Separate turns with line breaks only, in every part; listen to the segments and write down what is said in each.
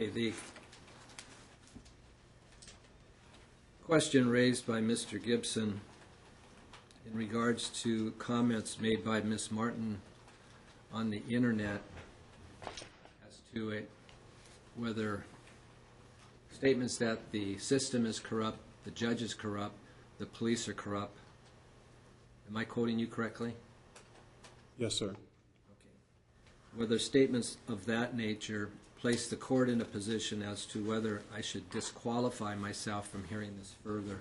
Okay, the question raised by Mr. Gibson in regards to comments made by Ms. Martin on the internet as to whether statements that the system is corrupt, the judge is corrupt, the police are corrupt. Am I quoting you correctly?
Yes, sir.
Okay. Whether statements of that nature place the court in a position as to whether I should disqualify myself from hearing this further.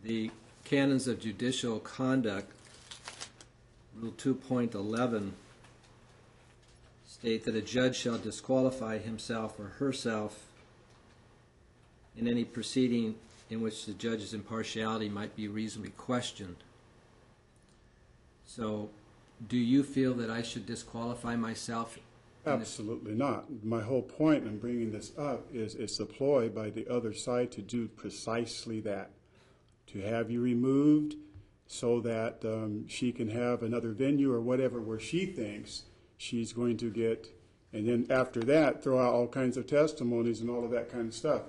The canons of judicial conduct, Rule 2.11, state that a judge shall disqualify himself or herself in any proceeding in which the judge's impartiality might be reasonably questioned. So, do you feel that I should disqualify myself?
Absolutely not. My whole point in bringing this up is it's a ploy by the other side to do precisely that, to have you removed so that she can have another venue or whatever where she thinks she's going to get, and then after that throw out all kinds of testimonies and all of that kind of stuff.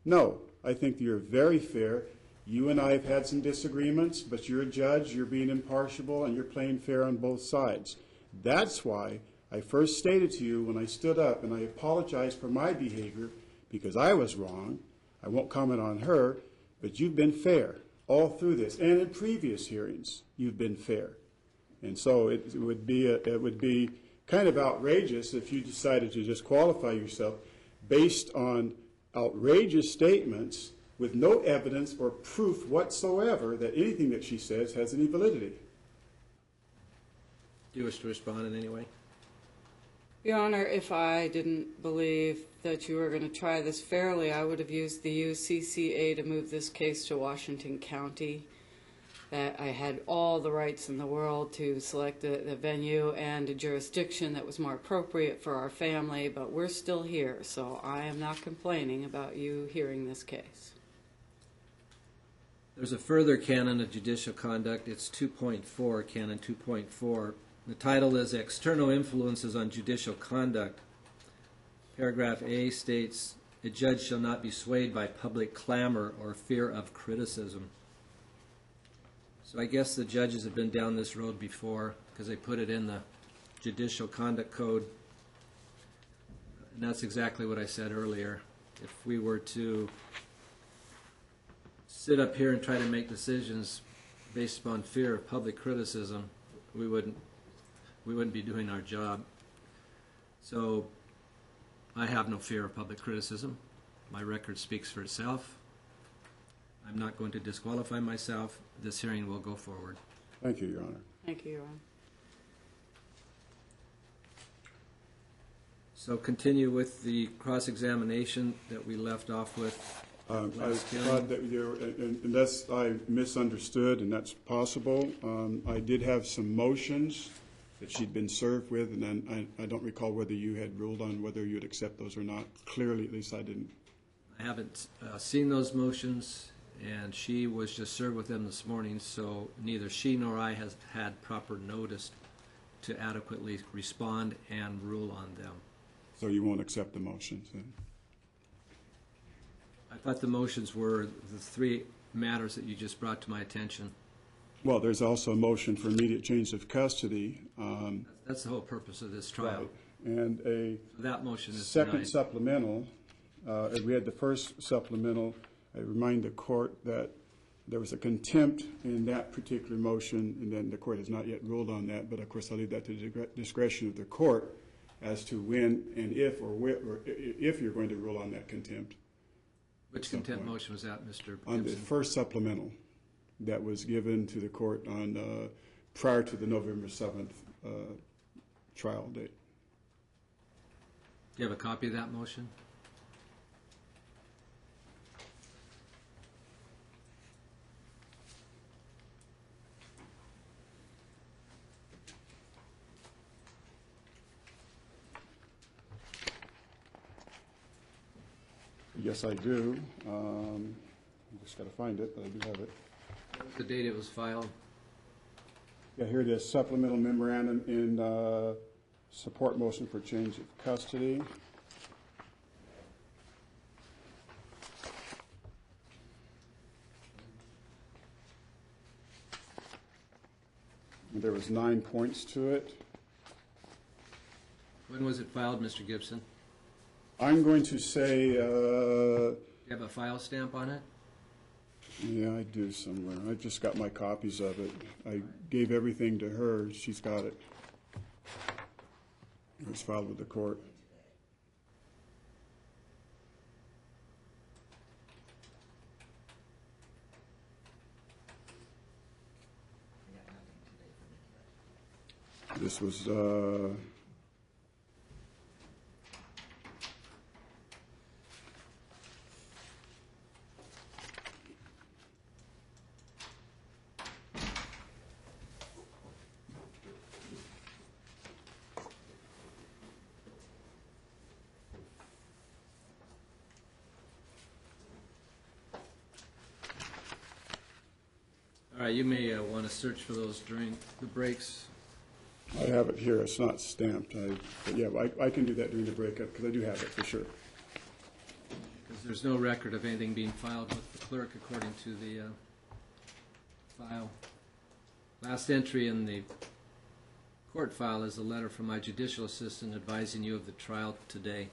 No, I think you're very fair. You and I have had some disagreements, but you're a judge, you're being impartial, and you're playing fair on both sides. That's why I first stated to you when I stood up, and I apologized for my behavior because I was wrong. I won't comment on her, but you've been fair all through this, and in previous hearings, you've been fair. And so it would be kind of outrageous if you decided to disqualify yourself based on outrageous statements with no evidence or proof whatsoever that anything that she says has any validity.
Do you wish to respond in any way?
Your Honor, if I didn't believe that you were going to try this fairly, I would have used the UCCA to move this case to Washington County. That I had all the rights in the world to select the venue and a jurisdiction that was more appropriate for our family, but we're still here, so I am not complaining about you hearing this case.
There's a further canon of judicial conduct. It's 2.4, canon 2.4. The title is External Influences on Judicial Conduct. Paragraph A states, a judge shall not be swayed by public clamor or fear of criticism. So I guess the judges have been down this road before because they put it in the Judicial Conduct Code. And that's exactly what I said earlier. If we were to sit up here and try to make decisions based upon fear of public criticism, we wouldn't be doing our job. So I have no fear of public criticism. My record speaks for itself. I'm not going to disqualify myself. This hearing will go forward.
Thank you, Your Honor.
Thank you, Your Honor.
So
continue with the cross-examination that we left off with.
I thought that unless I misunderstood, and that's possible, I did have some motions that she'd been served with, and then I don't recall whether you had ruled on whether you'd accept those or not. Clearly, at least I didn't.
I haven't seen those motions, and she was just served with them this morning, so neither she nor I has had proper notice to adequately respond and rule on them.
So you won't accept the motions then?
I thought the motions were the three matters that you just brought to my attention.
Well, there's also a motion for immediate change of custody.
That's the whole purpose of this trial.
Right. And
that motion is
second
denied.
Supplemental. We had the first supplemental. I remind the court that there was a contempt in that particular motion, and then the court has not yet ruled on that, but of course I'll leave that to the discretion of the court as to when and if or if you're going to rule on that contempt.
Which contempt motion was that, Mr. Gibson?
On the first supplemental that was given to the court on prior to the November 7th trial date.
Do you have a copy of that motion?
Yes, I do. I just got to find it, but I do have it.
What was the date it was filed?
Yeah, here it is, supplemental memorandum in Support motion for change of custody. There was 9 points to it.
When was it filed, Mr. Gibson?
I'm going to say,
You have a file stamp on it?
yeah, I do somewhere. I just got my copies of it. I gave everything to her. She's got it. It was filed with the court. This was,
All right, you may want to search for those during the breaks.
I have it here. It's not stamped. But yeah, I can do that during the breakup because I do have it for sure.
Because there's no record of anything being filed with the clerk according to the file. Last entry in the court file is a letter from my judicial assistant advising you of the trial today.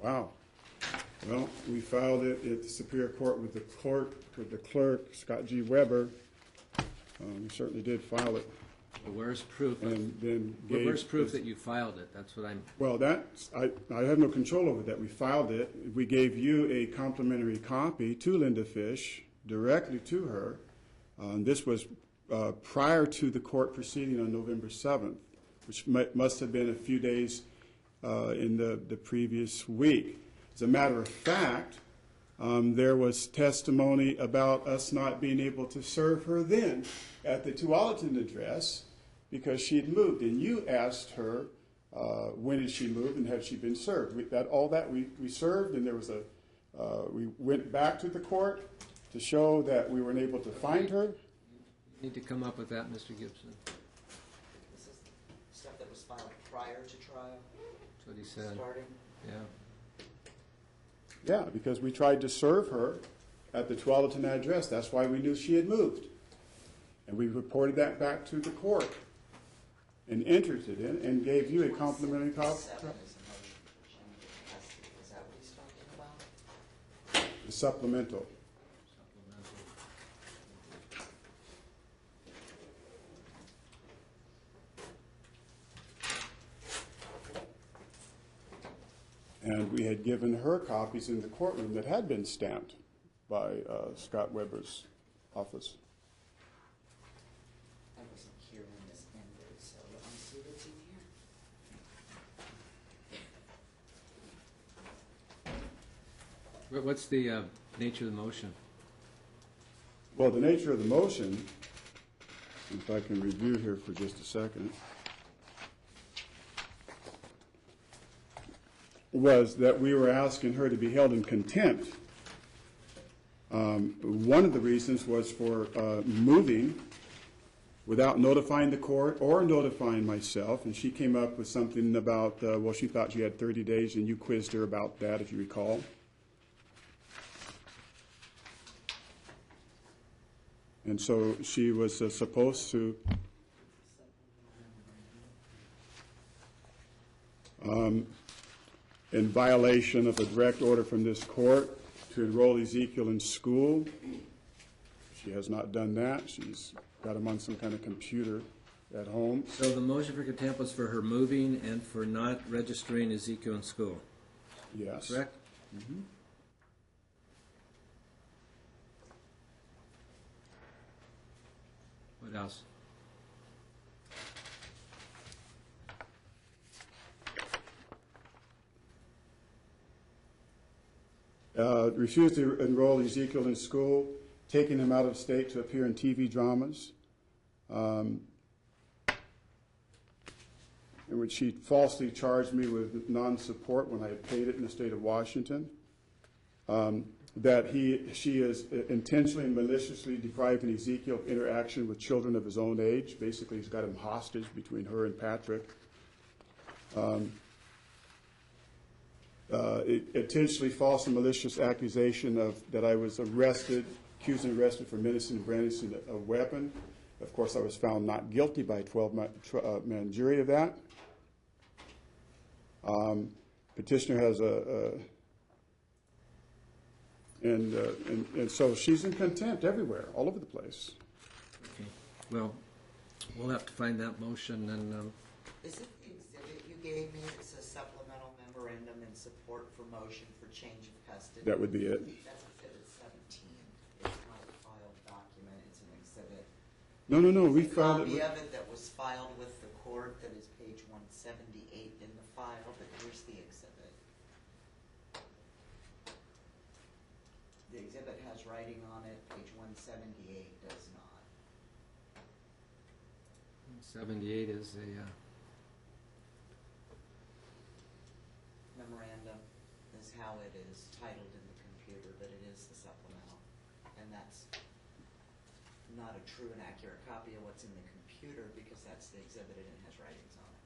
Wow. Well, we filed it at the Superior Court with the clerk, Scott G. Weber. We certainly did file it.
Well, where's proof?
And then gave...
Where's proof that you filed it? That's what I'm...
Well, I have no control over that. We filed it. We gave you a complimentary copy to Linda Fish, directly to her. This was prior to the court proceeding on November 7th, which must have been a few days in the previous week. As a matter of fact, there was testimony about us not being able to serve her then at the Tualatin address because she'd moved. And you asked her when did she move and had she been served. We served, and there was we went back to the court to show that we weren't able to find her.
You need to come up with that, Mr. Gibson.
This is stuff that was filed prior to trial?
That's what he said.
Starting?
Yeah.
Yeah, because we tried to serve her at the Tualatin address. That's why we knew she had moved. And we reported that back to the court and entered it in and gave you a complimentary copy.
7 is a motion for change of custody. Is that what he's talking about?
The supplemental. And we had given her copies in the courtroom that had been stamped by Scott Weber's office.
I wasn't here when this ended, so let me see what's in here.
What's the nature of the motion?
Well, the nature of the motion, if I can review here for just a second, was that we were asking her to be held in contempt. One of the reasons was for moving without notifying the court or notifying myself, and she came up with something about, well, she thought she had 30 days, and you quizzed her about that, if you recall. And so she was supposed to in violation of a direct order from this court to enroll Ezekiel in school. She has not done that. She's got him on some kind of computer at home.
So the motion for contempt was for her moving and for not registering Ezekiel in school,
Yes.
correct?
Mm-hmm.
What else?
Refused to enroll Ezekiel in school, taking him out of state to appear in TV dramas, in which she falsely charged me with non-support when I had paid it in the state of Washington, that she is intentionally and maliciously depriving Ezekiel of interaction with children of his own age. Basically, he's got him hostage between her and Patrick. Intentionally false and malicious accusation that I was accused and arrested for menacing and brandishing a weapon. Of course, I was found not guilty by a 12-man jury of that. Petitioner has and so she's in contempt everywhere, all over the place.
Okay. Well, we'll have to find that motion and,
Is it the exhibit you gave me that says supplemental memorandum in support for motion for change of custody?
That would be it.
That's exhibit 17. It's not a filed document, it's an exhibit.
No, we
There's a
filed
copy
it.
of it that was filed with the court that is page 178 in the file, but here's the exhibit. The exhibit has writing on it, page 178 does not.
78 is a,
Memorandum is how it is titled in the computer, but it is the supplemental. And that's not a true and accurate copy of what's in the computer because that's the exhibit and it has writings on it.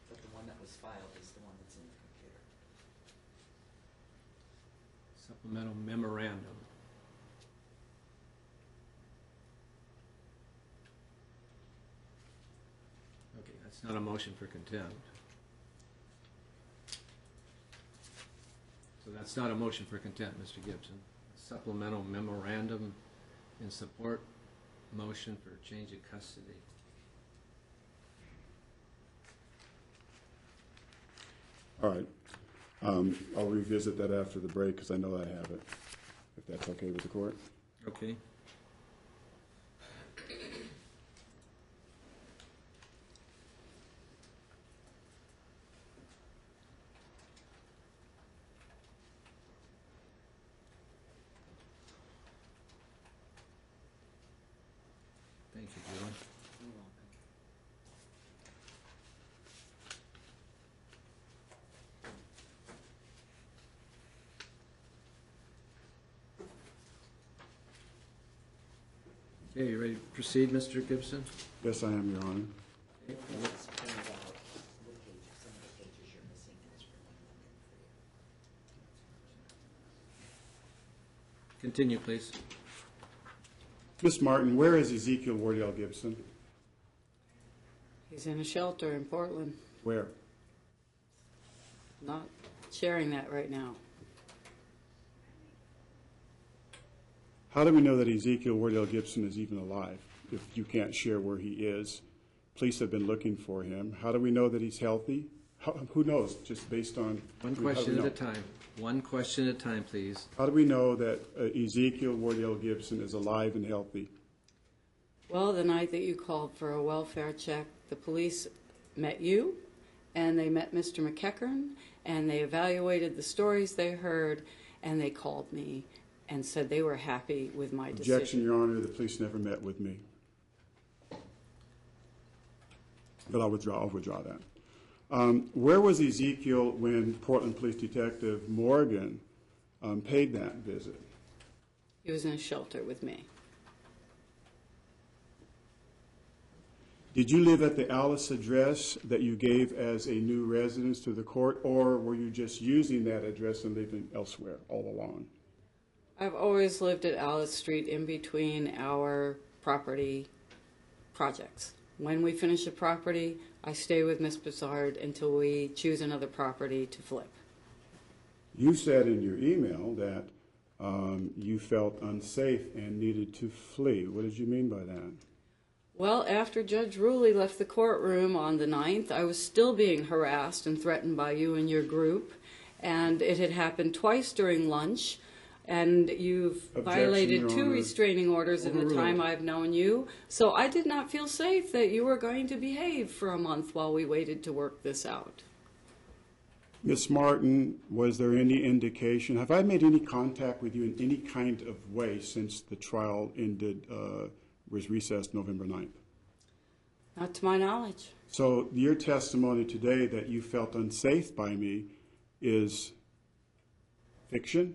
But the one that was filed is the one that's in the computer.
supplemental memorandum. Okay, that's not a motion for contempt. So that's not a motion for contempt, Mr. Gibson. Supplemental memorandum in support motion for change of custody.
All right. I'll revisit that after the break because I know I have it, if that's okay with the court.
Okay. Thank you, Julie.
You're welcome.
Okay, you ready to proceed, Mr. Gibson?
Yes, I am, Your Honor.
Let's print out the pages, some of the pages you're missing in this room.
Continue, please.
Miss Martin, where is Ezekiel Wardell Gibson?
He's in a shelter in Portland.
Where?
Not sharing that right now.
How do we know that Ezekiel Wardell Gibson is even alive if you can't share where he is? Police have been looking for him. How do we know that he's healthy? Who knows, just based on...
One question at a time. One question at a time, please.
How do we know that Ezekiel Wardell Gibson is alive and healthy?
Well, the night that you called for a welfare check, the police met you, and they met Mr. McEachern, and they evaluated the stories they heard, and they called me and said they were happy with my decision.
Objection, Your Honor, the police never met with me. But I'll withdraw that. Where was Ezekiel when Portland Police Detective Morgan paid that visit?
He was in a shelter with me.
Did you live at the Alice address that you gave as a new residence to the court, or were you just using that address and living elsewhere all along?
I've always lived at Alice Street in between our property projects. When we finish a property, I stay with Miss Bizard until we choose another property to flip.
You said in your email that you felt unsafe and needed to flee. What did you mean by that?
Well, after Judge Ruley left the courtroom on the 9th, I was still being harassed and threatened by you and your group, and it had happened twice during lunch. And you've violated 2 restraining orders in the time I've known you. So I did not feel safe that you were going to behave for a month while we waited to work this out.
Miss Martin, was there any indication, have I made any contact with you in any kind of way since the trial ended, was recessed November 9th?
Not to my knowledge.
So your testimony today that you felt unsafe by me is fiction?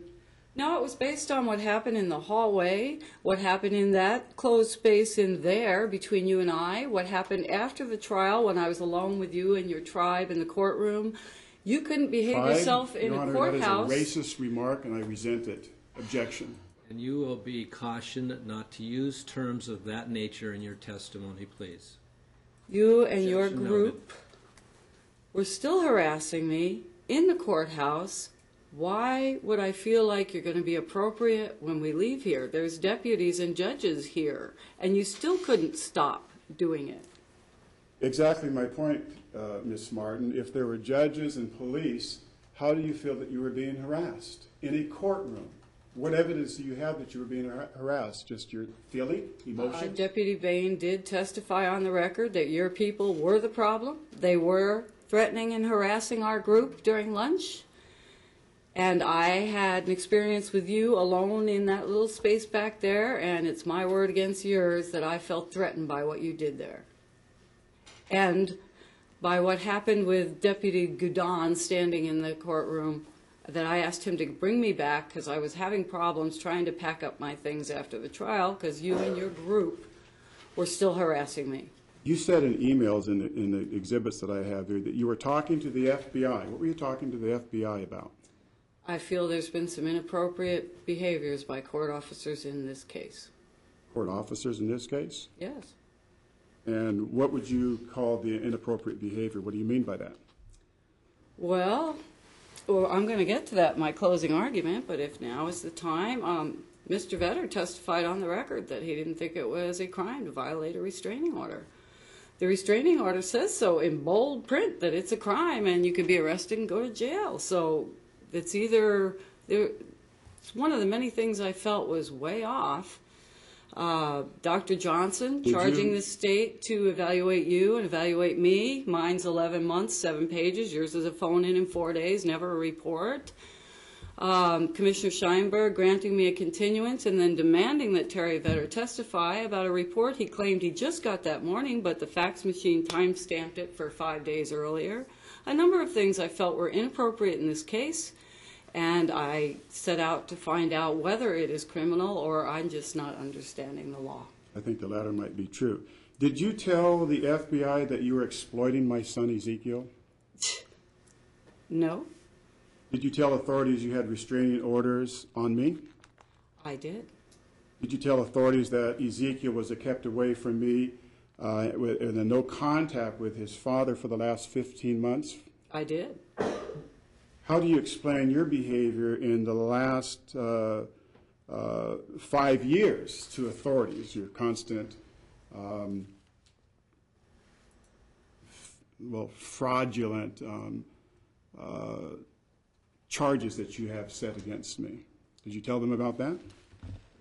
No, it was based on what happened in the hallway, what happened in that closed space in there between you and I, what happened after the trial when I was alone with you and your tribe in the courtroom. You couldn't behave yourself in
Your
a
Honor,
courthouse.
that is a racist remark, and I resent it. Objection.
And you will be cautioned not to use terms of that nature in your testimony, please.
You and your
Objection
group were still harassing me in the courthouse. Why would I feel like you're going to be appropriate when we leave here? There's deputies and judges here, and you still couldn't stop doing it.
Exactly my point, Ms. Martin. If there were judges and police, how do you feel that you were being harassed in a courtroom? What evidence do you have that you were being harassed? Just your feeling, emotions?
Deputy Bain did testify on the record that your people were the problem. They were threatening and harassing our group during lunch. And I had an experience with you alone in that little space back there, and it's my word against yours that I felt threatened by what you did there. And by what happened with Deputy Goudon standing in the courtroom, that I asked him to bring me back because I was having problems trying to pack up my things after the trial because you and your group were still harassing me.
You said in emails in the exhibits that I have here that you were talking to the FBI. What were you talking to the FBI about?
I feel there's been some inappropriate behaviors by court officers in this case.
Court officers in this case?
Yes.
And what would you call the inappropriate behavior? What do you mean by that?
Well, I'm going to get to that in my closing argument, but if now is the time, Mr. Vetter testified on the record that he didn't think it was a crime to violate a restraining order. The restraining order says so in bold print that it's a crime and you can be arrested and go to jail. So it's one of the many things I felt was way off. Dr. Johnson charging the state to evaluate you and evaluate me. Mine's 11 months, 7 pages. Yours is a phone in 4 days, never a report. Commissioner Scheinberg granting me a continuance and then demanding that Terry Vetter testify about a report he claimed he just got that morning, but the fax machine time-stamped it for 5 days earlier. A number of things I felt were inappropriate in this case, and I set out to find out whether it is criminal or I'm just not understanding the law.
I think the latter might be true. Did you tell the FBI that you were exploiting my son Ezekiel?
No,
Did you tell authorities you had restraining orders on me?
I did.
Did you tell authorities that Ezekiel was kept away from me and no contact with his father for the last 15 months?
I did.
How do you explain your behavior in the last 5 years to authorities, your constant, fraudulent charges that you have set against me? Did you tell them about that?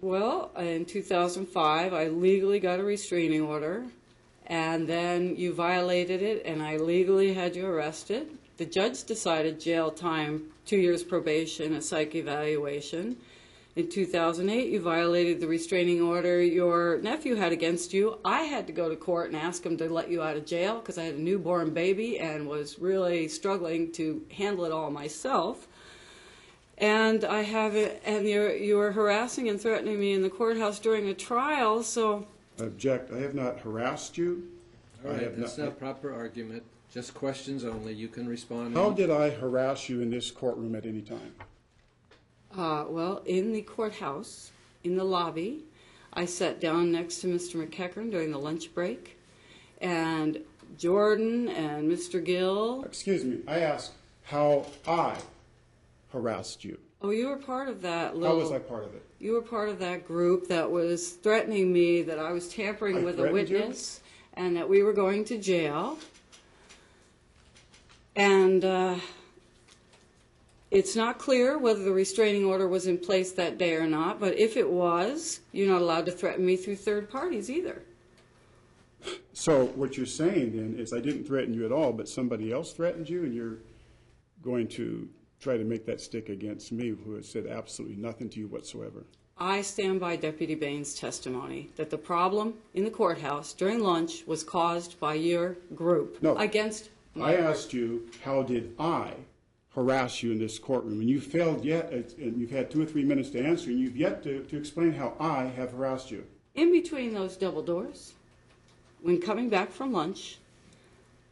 Well, in 2005, I legally got a restraining order, and then you violated it, and I legally had you arrested. The judge decided jail time, 2 years probation, a psych evaluation. In 2008, you violated the restraining order your nephew had against you. I had to go to court and ask him to let you out of jail because I had a newborn baby and was really struggling to handle it all myself. And you were harassing and threatening me in the courthouse during a trial, so...
I object. I have not harassed you.
All right, that's not a proper argument. Just questions only. You can respond.
How did I harass you in this courtroom at any time?
Well, in the courthouse, in the lobby, I sat down next to Mr. McEachern during the lunch break, and Jordan and Mr. Gill...
Excuse me. I asked how I harassed you.
Oh, you were part of that
How was I part of it?
You were part of that group that was threatening me that I was tampering with a witness and that we were going to jail. And it's not clear whether the restraining order was in place that day or not, but if it was, you're not allowed to threaten me through third parties either.
So what you're saying then is I didn't threaten you at all, but somebody else threatened you, and you're going to try to make that stick against me, who has said absolutely nothing to you whatsoever.
I stand by Deputy Bain's testimony that the problem in the courthouse during lunch was caused by your group against my
I asked you, how did I harass you in this courtroom, and you failed yet, and you've had 2 or 3 minutes to answer, and you've yet to explain how I have harassed you.
In between those double doors, when coming back from lunch,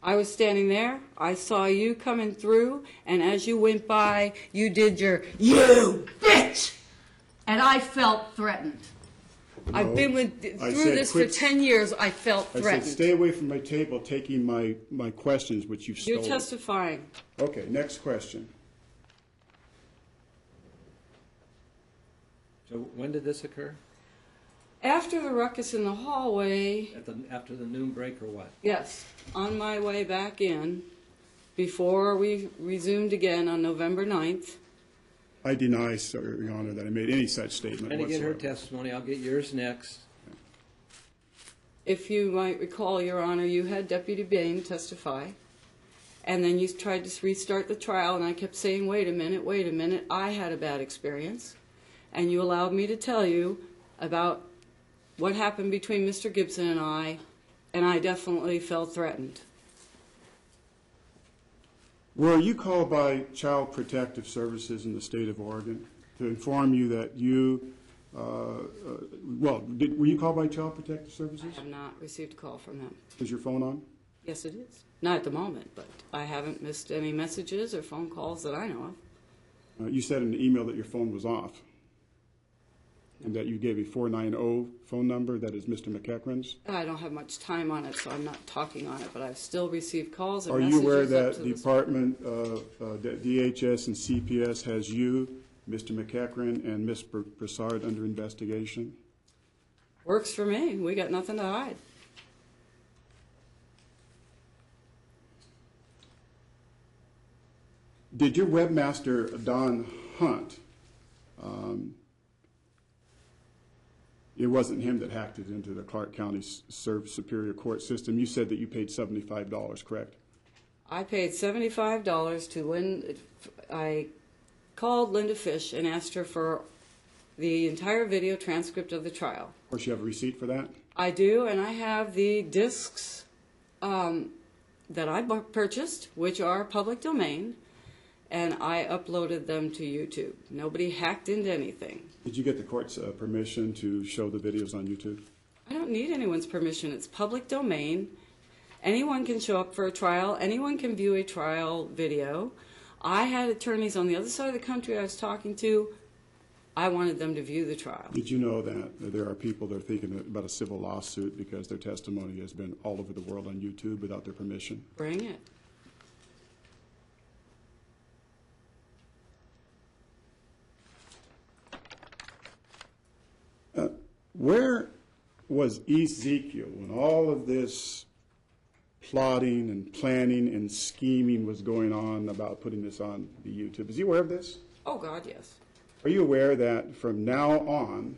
I was standing there, I saw you coming through, and as you went by, you did your, "You bitch!" And I felt threatened.
No,
I've been
I
through
said
this
quit.
for 10 years, I felt
I
threatened.
said, stay away from my table taking my questions, which you've
You're
stolen.
testifying.
Okay, next question.
So when did this occur?
After the ruckus in the hallway,
After the noon break or what?
yes, on my way back in, before we resumed again on November 9th,
I deny, sir, Your Honor, that I made any such statement
Trying to get her
whatsoever.
testimony. I'll get yours next.
if you might recall, Your Honor, you had Deputy Bain testify, and then you tried to restart the trial, and I kept saying, wait a minute, I had a bad experience, and you allowed me to tell you about what happened between Mr. Gibson and I definitely felt threatened.
Were you called by Child Protective Services in the state of Oregon to inform you that you, were you called by Child Protective Services?
I have not received a call from them.
Is your phone on?
Yes, it is. Not at the moment, but I haven't missed any messages or phone calls that I know of.
You said in the email that your phone was off, and that you gave a 490 phone number that is Mr. McEachran's.
I don't have much time on it, so I'm not talking on it, but I've still received calls and
Are
messages.
you aware
up
that
to
the
this-
department, that DHS and CPS has you, Mr. McEachran, and Ms. Broussard under investigation?
Works for me. We got nothing to hide.
Did your webmaster, Don Hunt, it wasn't him that hacked it into the Clark County Superior Court system. You said that you paid $75, correct?
I paid $75 to Linda. I called Linda Fish and asked her for the entire video transcript of the trial.
Of course, you have a receipt for that?
I do, and I have the discs that I purchased, which are public domain, and I uploaded them to YouTube. Nobody hacked into anything.
Did you get the court's permission to show the videos on YouTube?
I don't need anyone's permission. It's public domain. Anyone can show up for a trial. Anyone can view a trial video. I had attorneys on the other side of the country I was talking to. I wanted them to view the trial.
Did you know that there are people that are thinking about a civil lawsuit because their testimony has been all over the world on YouTube without their permission?
Bring it.
Where was Ezekiel when all of this plotting and planning and scheming was going on about putting this on the YouTube? Is he aware of this?
Oh, God, yes.
Are you aware that from now on,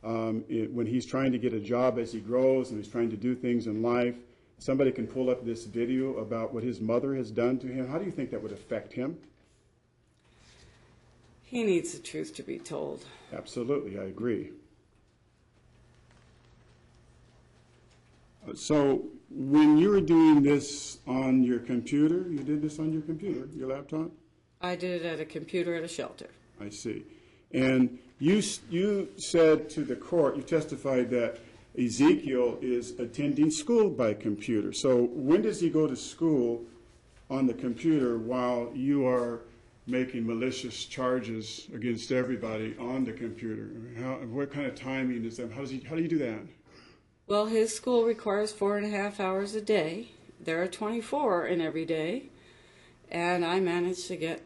when he's trying to get a job as he grows and he's trying to do things in life, somebody can pull up this video about what his mother has done to him? How do you think that would affect him?
He needs the truth to be told.
Absolutely, I agree. So when you were doing this on your computer, you did this on your computer, your laptop?
I did it at a computer at a shelter.
I see. And you said to the court, you testified that Ezekiel is attending school by computer. So when does he go to school on the computer while you are making malicious charges against everybody on the computer? What kind of timing is that? How do you do that?
Well, his school requires 4.5 hours a day. There are 24 in every day. And I managed to get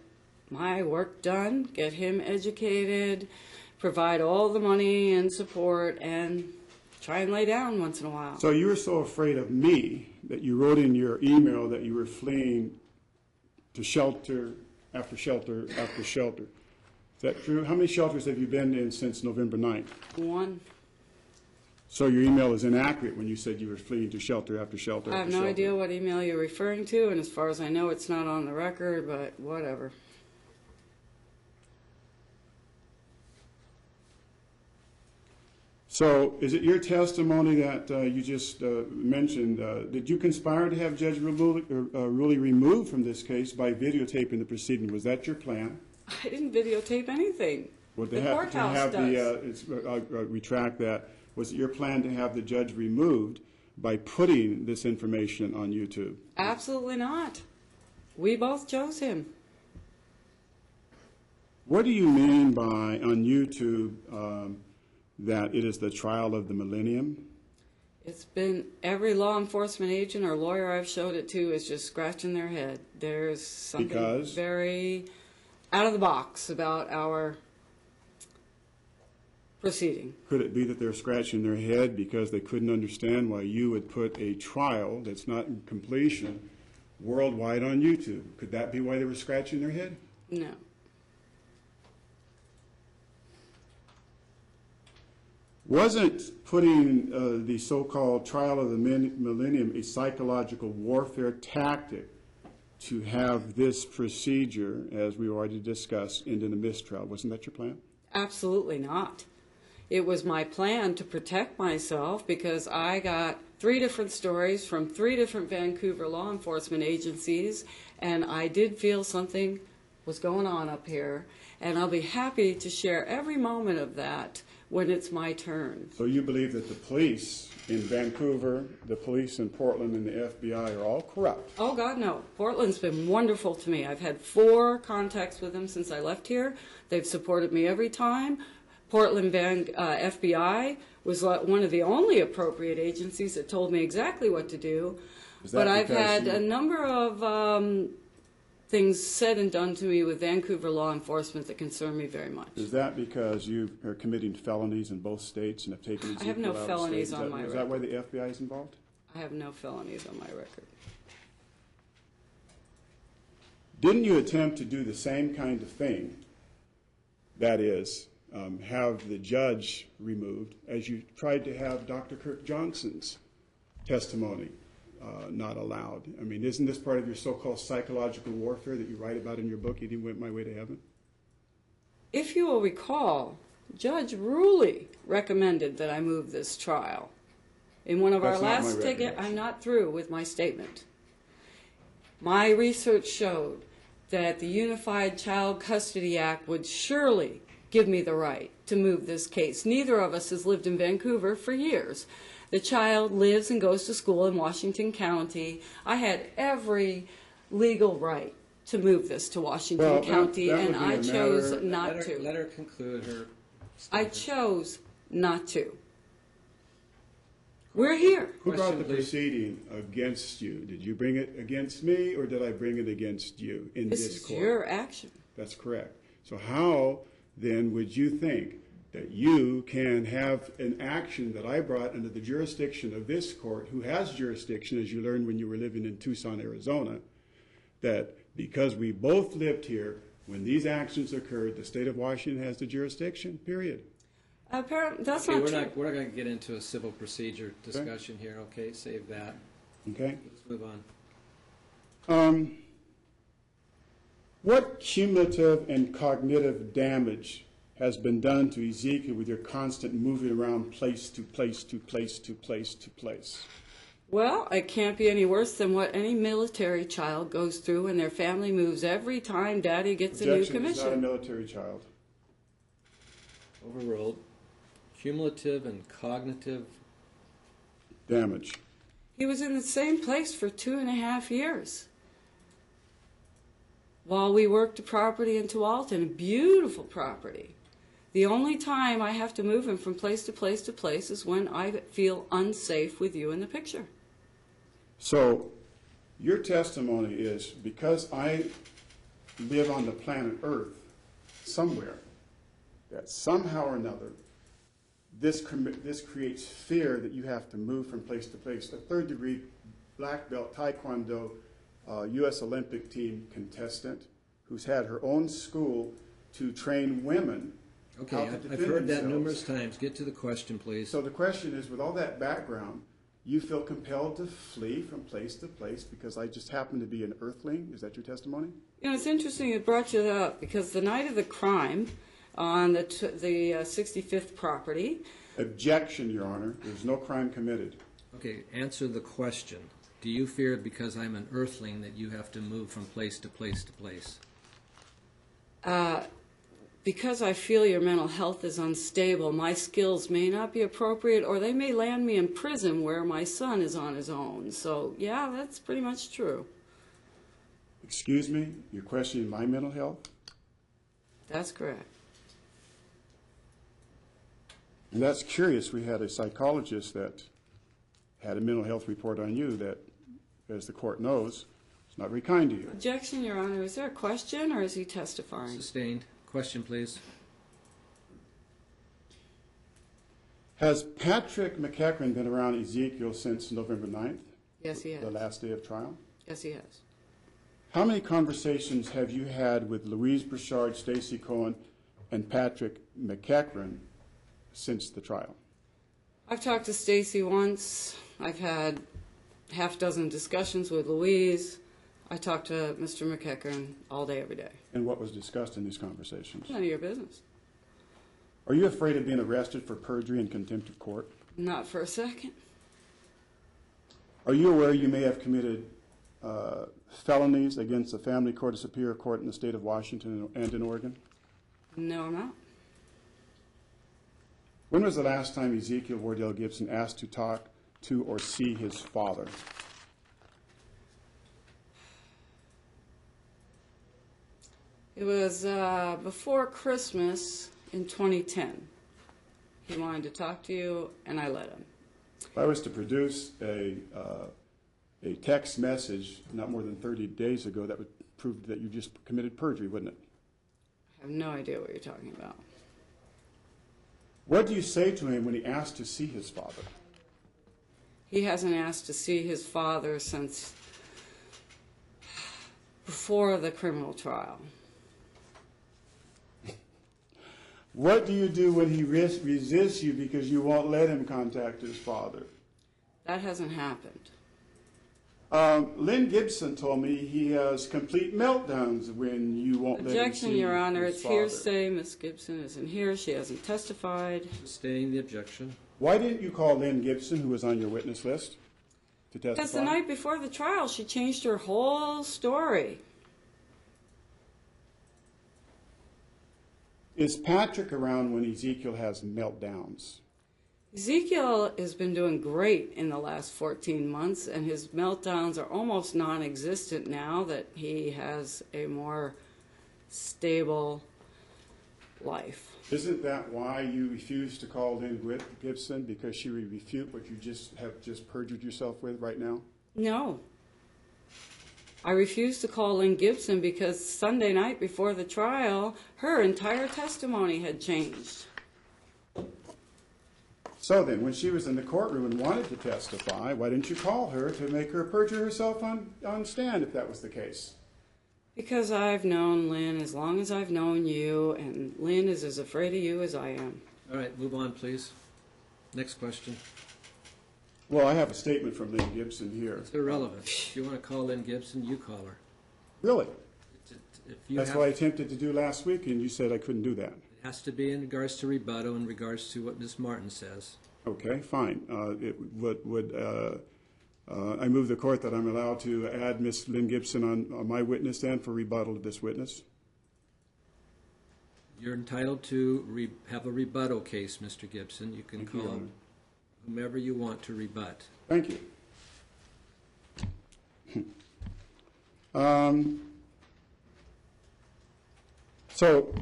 my work done, get him educated, provide all the money and support, and try and lay down once in a while.
So you were so afraid of me that you wrote in your email that you were fleeing to shelter after shelter after shelter. Is that true? How many shelters have you been in since November 9th?
One.
So your email is inaccurate when you said you were fleeing to shelter after shelter
I have
after
no
shelter.
idea what email you're referring to, and as far as I know, it's not on the record, but whatever.
So is it your testimony that you just mentioned, did you conspire to have Judge Ruley removed from this case by videotaping the proceeding? Was that your plan?
I didn't videotape anything.
Well,
The courthouse does.
I'll retract that. Was it your plan to have the judge removed by putting this information on YouTube?
Absolutely not. We both chose him.
What do you mean by on YouTube that it is the trial of the millennium?
It's been every law enforcement agent or lawyer I've showed it to is just scratching their head. There's something very out of the box about our proceeding.
Could it be that they're scratching their head because they couldn't understand why you would put a trial that's not in completion worldwide on YouTube? Could that be why they were scratching their head?
No.
Wasn't putting the so-called trial of the millennium a psychological warfare tactic to have this procedure, as we already discussed, into the mistrial? Wasn't that your plan?
Absolutely not. It was my plan to protect myself because I got 3 different stories from 3 different Vancouver law enforcement agencies, and I did feel something was going on up here, and I'll be happy to share every moment of that when it's my turn.
So you believe that the police in Vancouver, the police in Portland, and the FBI are all corrupt?
Oh, God, no. Portland's been wonderful to me. I've had 4 contacts with them since I left here. They've supported me every time. Portland FBI was one of the only appropriate agencies that told me exactly what to do. But I've had a number of things said and done to me with Vancouver law enforcement that concern me very much.
Is that because you are committing felonies in both states and have taken
I have no
Ezekiel out of
felonies
state?
on my record.
Is that why the FBI is involved?
I have no felonies on my record.
Didn't you attempt to do the same kind of thing, that is, have the judge removed, as you tried to have Dr. Kirk Johnson's testimony not allowed? I mean, isn't this part of your so-called psychological warfare that you write about in your book, Eating Went My Way to Heaven?
If you will recall, Judge Ruley recommended that I move this trial. In one of our last tickets, I'm not through with my statement. My research showed that the Unified Child Custody Act would surely give me the right to move this case. Neither of us has lived in Vancouver for years. The child lives and goes to school in Washington County. I had every legal right to move this to Washington County, and I chose not to.
Let her conclude her statement.
I chose not to. We're here.
Who brought the proceeding against you? Did you bring it against me, or did I bring it against you in this court?
This is your action.
That's correct. So how, then, would you think that you can have an action that I brought under the jurisdiction of this court, who has jurisdiction, as you learned when you were living in Tucson, Arizona, that because we both lived here, when these actions occurred, the state of Washington has the jurisdiction, period?
Apparently, that's
Okay,
not true.
we're not going to get into a civil procedure discussion here, okay? Save that.
Okay.
Let's move on.
What cumulative and cognitive damage has been done to Ezekiel with your constant moving around place to place to place to place to place?
Well, it can't be any worse than what any military child goes through when their family moves every time Daddy gets a new
Objection,
commission.
he's not a military child.
Overruled. Cumulative and cognitive
Damage.
He was in the same place for 2.5 years while we worked a property in Tualatin, a beautiful property. The only time I have to move him from place to place to place is when I feel unsafe with you in the picture.
So your testimony is, because I live on the planet Earth somewhere, that somehow or another this creates fear that you have to move from place to place. A third-degree black belt Taekwondo U.S. Olympic team contestant who's had her own school to train women.
Okay, I've heard that numerous times. Get to the question, please.
So the question is, with all that background, you feel compelled to flee from place to place because I just happen to be an earthling? Is that your testimony?
You know, it's interesting you brought you that up because the night of the crime on the 65th property,
Objection, Your Honor. There's no crime committed.
Okay, answer the question. Do you fear because I'm an earthling that you have to move from place to place to place?
Because I feel your mental health is unstable, my skills may not be appropriate, or they may land me in prison where my son is on his own. So, yeah, that's pretty much true.
Excuse me? You're questioning my mental health?
That's correct.
And that's curious. We had a psychologist that had a mental health report on you that, as the court knows, is not very kind to you.
Objection, Your Honor. Is there a question, or is he testifying?
Sustained. Question, please.
Has Patrick McEachran been around Ezekiel since November 9th?
Yes, he has.
The last day of trial?
Yes, he has.
How many conversations have you had with Louise Burchard, Stacy Cohen, and Patrick McEachran since the trial?
I've talked to Stacy once. I've had half dozen discussions with Louise. I talked to Mr. McEachran all day, every day.
And what was discussed in these conversations?
None of your business.
Are you afraid of being arrested for perjury and contempt of court?
Not for a second.
Are you aware you may have committed felonies against the Family Court of Superior Court in the state of Washington and in Oregon?
No, I'm not.
When was the last time Ezekiel Wardell Gibson asked to talk to or see his father?
It was before Christmas in 2010. He wanted to talk to you, and I let him.
If I was to produce a text message not more than 30 days ago, that would prove that you just committed perjury, wouldn't it?
I have no idea what you're talking about.
What do you say to him when he asks to see his father?
He hasn't asked to see his father since before the criminal trial.
What do you do when he resists you because you won't let him contact his father?
That hasn't happened.
Lynn Gibson told me he has complete meltdowns when you won't let him see
Objection, Your Honor.
his
It's
father.
hearsay. Miss Gibson isn't here. She hasn't testified.
Sustained the objection.
Why didn't you call Lynn Gibson, who was on your witness list, to testify?
Because the night before the trial, she changed her whole story.
Is Patrick around when Ezekiel has meltdowns?
Ezekiel has been doing great in the last 14 months, and his meltdowns are almost non-existent now that he has a more stable life.
Isn't that why you refused to call Lynn Gibson, because she would refute what you have just perjured yourself with right now?
No. I refused to call Lynn Gibson because Sunday night before the trial, her entire testimony had changed.
So then, when she was in the courtroom and wanted to testify, why didn't you call her to make her perjure herself on stand if that was the case?
Because I've known Lynn as long as I've known you, and Lynn is as afraid of you as I am.
All right, move on, please. Next question.
Well, I have a statement from Lynn Gibson here.
It's irrelevant. If you want to call Lynn Gibson, you call her.
Really?
If you
That's
have,
what I attempted to do last week, and you said I couldn't do that.
It has to be in regards to rebuttal, in regards to what Ms. Martin says.
Okay, fine. I move the court that I'm allowed to add Ms. Lynn Gibson on my witness stand for rebuttal of this witness.
You're entitled to have a rebuttal case, Mr. Gibson. You can
Thank you, Your
call
Honor.
whomever you want to rebut.
Thank you. So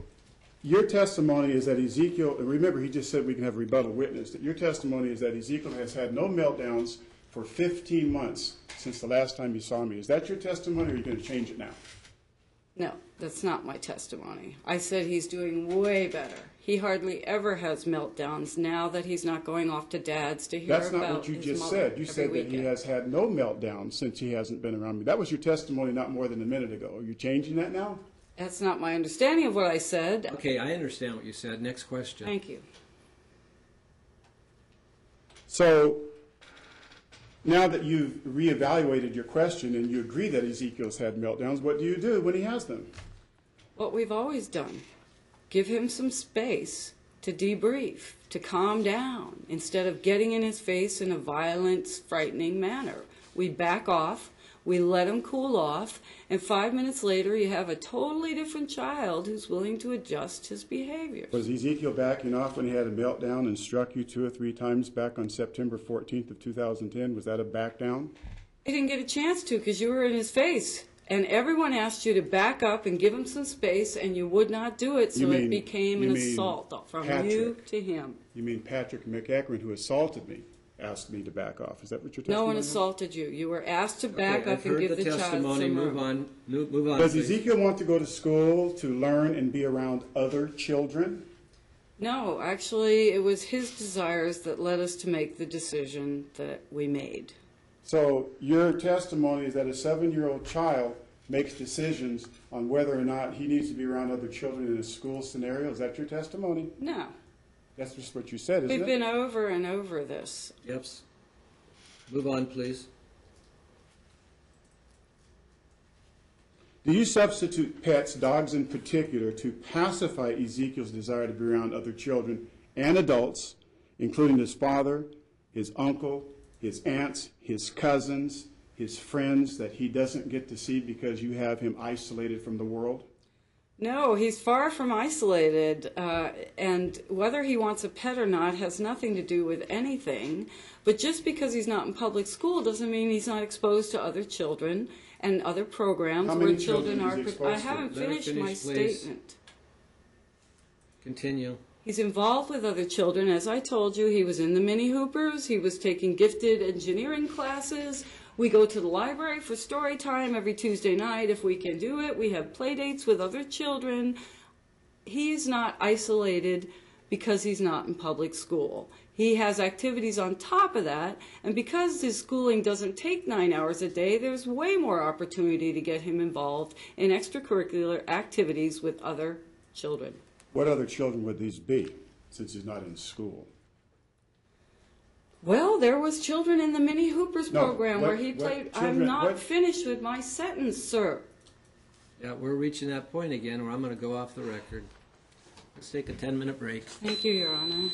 your testimony is that Ezekiel, and remember he just said we can have a rebuttal witness, that your testimony is that Ezekiel has had no meltdowns for 15 months since the last time you saw me. Is that your testimony, or are you going to change it now?
No, that's not my testimony. I said he's doing way better. He hardly ever has meltdowns now that he's not going off to Dad's to hear
That's
about
not what you
his
just
mother
said. You
every
said that he
weekend.
has had no meltdowns since he hasn't been around me. That was your testimony not more than a minute ago. Are you changing that now?
That's not my understanding of what I said.
Okay, I understand what you said. Next question.
Thank you.
So now that you've reevaluated your question and you agree that Ezekiel's had meltdowns, what do you do when he has them?
What we've always done. Give him some space to debrief, to calm down, instead of getting in his face in a violent, frightening manner. We back off, we let him cool off, and 5 minutes later you have a totally different child who's willing to adjust his behavior.
Was Ezekiel backing off when he had a meltdown and struck you 2 or 3 times back on September 14th of 2010? Was that a back down?
He didn't get a chance to because you were in his face. And everyone asked you to back up and give him some space, and you would not do it, so it became an assault from you to him.
You mean Patrick McEachran, who assaulted me, asked me to back off? Is that what you're talking about?
No one assaulted you. You were asked to back up and give the child some room.
Move on. Move on.
Does
please.
Ezekiel want to go to school to learn and be around other children?
No, actually, it was his desires that led us to make the decision that we made.
So your testimony is that a 7-year-old child makes decisions on whether or not he needs to be around other children in a school scenario. Is that your testimony?
No.
That's just what you said, isn't it?
We've been over and over this.
Yep. Move on, please.
Do you substitute pets, dogs in particular, to pacify Ezekiel's desire to be around other children and adults, including his father, his uncle, his aunts, his cousins, his friends that he doesn't get to see because you have him isolated from the world?
No, he's far from isolated, and whether he wants a pet or not has nothing to do with anything. But just because he's not in public school doesn't mean he's not exposed to other children and other programs where children are. I haven't finished my statement.
Continue.
He's involved with other children. As I told you, he was in the Mini Hoopers. He was taking gifted engineering classes. We go to the library for story time every Tuesday night if we can do it. We have play dates with other children. He's not isolated because he's not in public school. He has activities on top of that, and because his schooling doesn't take 9 hours a day, there's way more opportunity to get him involved in extracurricular activities with other children.
What other children would these be, since he's not in school?
Well, there was children in the Mini Hoopers program where he played. I'm not finished with my sentence, sir.
Yeah, we're reaching that point again where I'm going to go off the record. Let's take a 10-minute break.
Thank you, Your Honor.